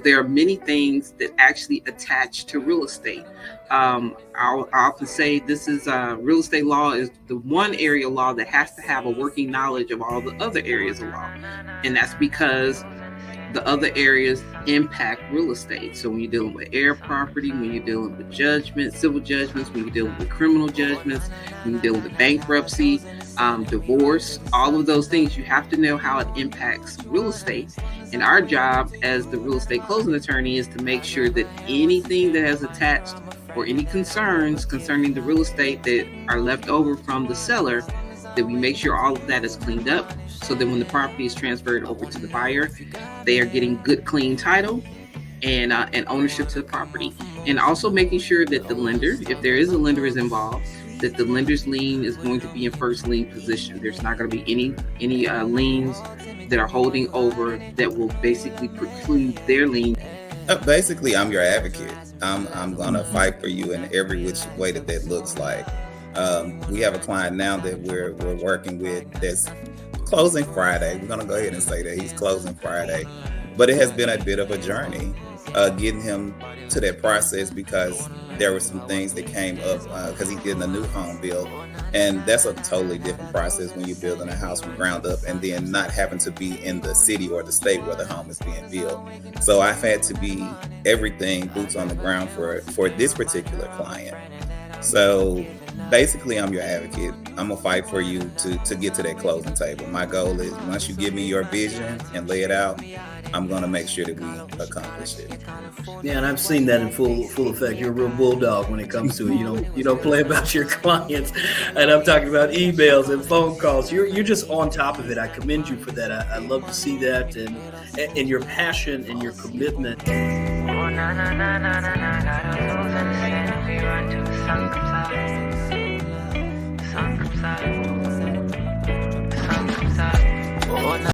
There are many things that actually attach to real estate. I often say this is real estate law is the one area of law that has to have a working knowledge of all the other areas of law. And that's because the other areas impact real estate. So when you're dealing with air property, when you're dealing with judgments, civil judgments, when you're dealing with criminal judgments, when you're dealing with bankruptcy, divorce, all of those things, you have to know how it impacts real estate. And our job as the real estate closing attorney is to make sure that anything that has attached or any concerns concerning the real estate that are left over from the seller, that we make sure all of that is cleaned up so that when the property is transferred over to the buyer, they are getting good, clean title and ownership to the property. And also making sure that the lender, if there is a lender is involved, that the lender's lien is going to be in first lien position. There's not going to be any liens that are holding over that will basically preclude their lien. Basically, I'm your advocate. I'm going to fight for you in every which way that looks like. We have a client now that we're working with that's closing Friday. We're going to go ahead and say that he's closing Friday. But it has been a bit of a journey getting him to that process because there were some things that came up because he's getting a new home built. And that's a totally different process when you're building a house from ground up and then not having to be in the city or the state where the home is being built. So I've had to be everything boots on the ground for this particular client. So basically, I'm your advocate. I'm going to fight for you to get to that closing table. My goal is once you give me your vision and lay it out, I'm going to make sure that we accomplish it. Yeah, and I've seen that in full effect. You're a real bulldog when it comes to it. You don't play about your clients. And I'm talking about emails and phone calls. You're just on top of it. I commend you for that. I love to see that and your passion and your commitment.